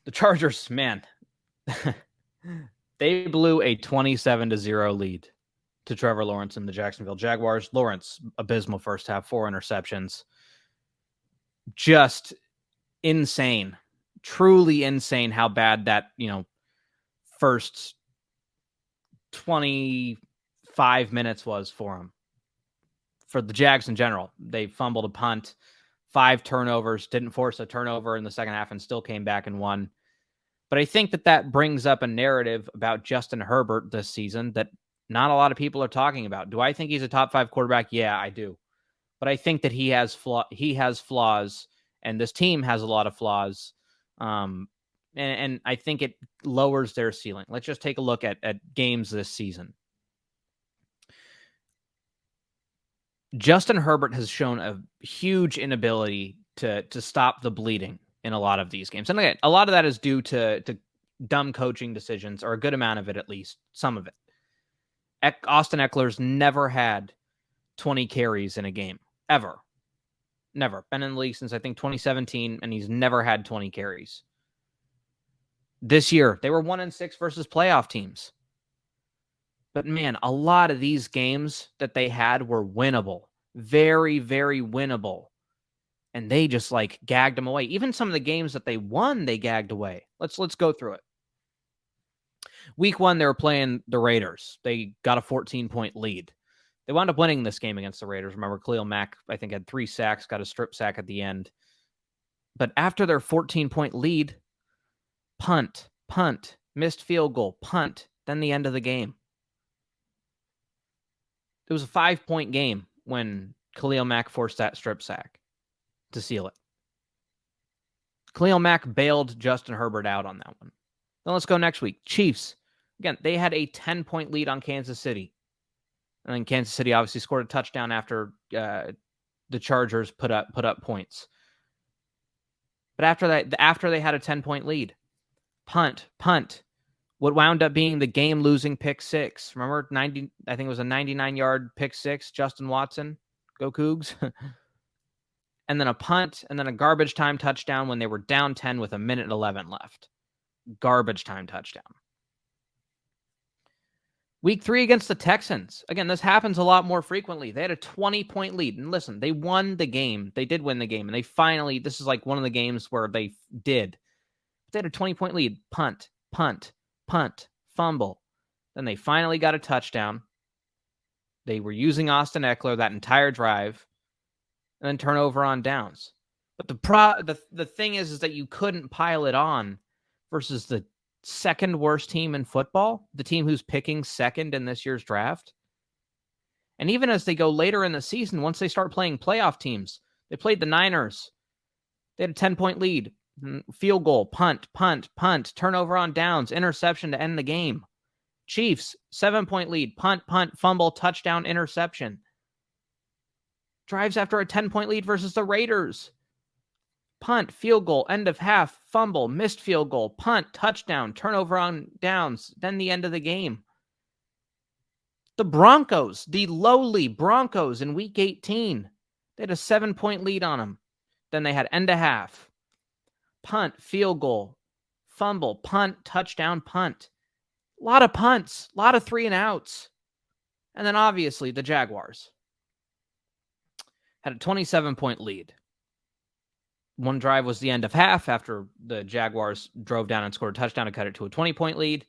The Chargers, man, they blew a 27-0 lead to Trevor Lawrence and the Jacksonville Jaguars. Lawrence, abysmal first half, 4 interceptions. Just insane. Truly insane how bad that, first 25 minutes was for him. For the Jags in general, they fumbled a punt, 5 turnovers, didn't force a turnover in the second half and still came back and won. But I think that brings up a narrative about Justin Herbert this season that not a lot of people are talking about. Do I think he's a top 5 quarterback? Yeah, I do. But I think that he has flaws, and this team has a lot of flaws. And I think it lowers their ceiling. Let's just take a look at games this season. Justin Herbert has shown a huge inability to stop the bleeding in a lot of these games. And again, a lot of that is due to dumb coaching decisions, or a good amount of it, at least some of it. Austin Eckler's never had 20 carries in a game, ever. Never. Been in the league since, I think, 2017, and he's never had 20 carries. This year, they were 1-6 versus playoff teams. But man, a lot of these games that they had were winnable. Very, very winnable. And they just gagged them away. Even some of the games that they won, they gagged away. Let's go through it. Week 1, they were playing the Raiders. They got a 14-point lead. They wound up winning this game against the Raiders. Remember, Khalil Mack, I think, had 3 sacks, got a strip sack at the end. But after their 14-point lead, punt, missed field goal, punt, then the end of the game. It was a 5-point game when Khalil Mack forced that strip sack to seal it. Khalil Mack bailed Justin Herbert out on that one. Then let's go next week. Chiefs. Again, they had a 10-point lead on Kansas City. And then Kansas City obviously scored a touchdown after the Chargers put up points. But after they had a 10-point lead, punt. What wound up being the game-losing pick 6. Remember, I think it was a 99-yard pick 6, Justin Watson. Go Cougs. And then a punt, and then a garbage time touchdown when they were down 10 with 1:11 left. Garbage time touchdown. Week 3 against the Texans. Again, this happens a lot more frequently. They had a 20-point lead. And listen, they won the game. They did win the game. And they finally, this is one of the games where they did. They had a 20-point lead. Punt, fumble. Then they finally got a touchdown. They were using Austin Eckler that entire drive. And then turnover on downs. But the thing is that you couldn't pile it on versus the second worst team in football, the team who's picking second in this year's draft. And even as they go later in the season, once they start playing playoff teams, they played the Niners. They had a 10-point lead. Field goal, punt, turnover on downs, interception to end the game. Chiefs, 7-point lead, punt, fumble, touchdown, interception. Drives after a 10-point lead versus the Raiders. Punt, field goal, end of half, fumble, missed field goal, punt, touchdown, turnover on downs, then the end of the game. The Broncos, the lowly Broncos in Week 18, they had a 7-point lead on them. Then they had end of half. Punt, field goal, fumble, punt, touchdown, punt. A lot of punts, a lot of 3-and-outs. And then obviously the Jaguars had a 27-point lead. One drive was the end of half after the Jaguars drove down and scored a touchdown to cut it to a 20-point lead.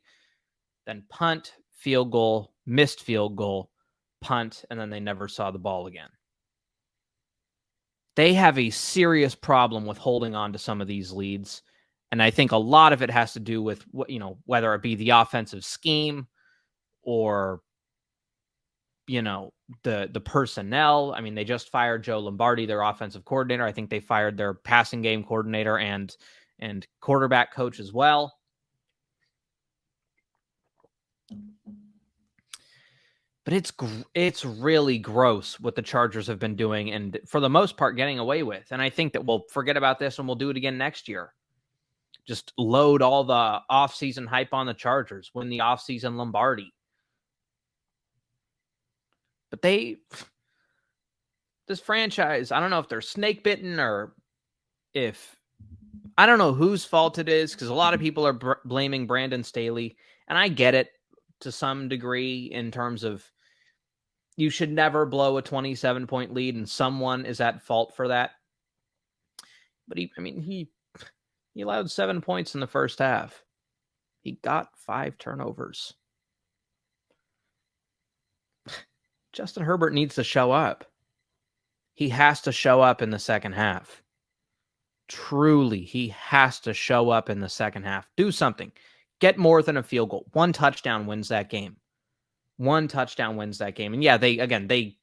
Then punt, field goal, missed field goal, punt, and then they never saw the ball again. They have a serious problem with holding on to some of these leads. And I think a lot of it has to do with, whether it be the offensive scheme or, the personnel. I mean, they just fired Joe Lombardi, their offensive coordinator. I think they fired their passing game coordinator and quarterback coach as well. But it's really gross what the Chargers have been doing and for the most part getting away with. And I think that we'll forget about this and we'll do it again next year. Just load all the offseason hype on the Chargers, win the offseason Lombardi. But this franchise, I don't know if they're snake bitten or if I don't know whose fault it is because a lot of people are blaming Brandon Staley, and I get it to some degree in terms of you should never blow a 27-point lead, and someone is at fault for that. But he allowed 7 points in the first half. He got 5 turnovers. Justin Herbert needs to show up. He has to show up in the second half. Truly, he has to show up in the second half. Do something. Get more than a field goal. 1 touchdown wins that game. 1 touchdown wins that game. And yeah, they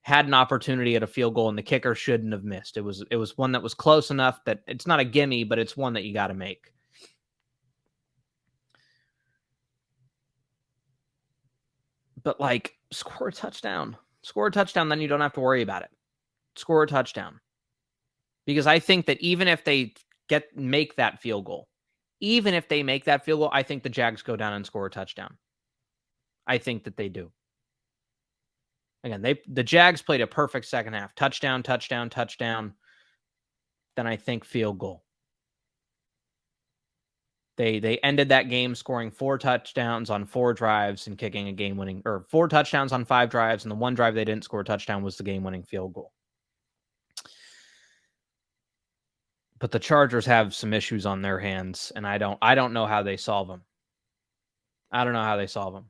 had an opportunity at a field goal, and the kicker shouldn't have missed. It was one that was close enough that it's not a gimme, but it's one that you got to make. But like, score a touchdown. Score a touchdown, then you don't have to worry about it. Score a touchdown. Because I think that even if they make that field goal, I think the Jags go down and score a touchdown. I think that they do. Again, the Jags played a perfect second half. Touchdown, touchdown, touchdown. Then I think field goal. They ended that game scoring 4 touchdowns on 4 drives and kicking a game-winning, or 4 touchdowns on 5 drives, and the 1 drive they didn't score a touchdown was the game-winning field goal. But the Chargers have some issues on their hands, and I don't know how they solve them. I don't know how they solve them.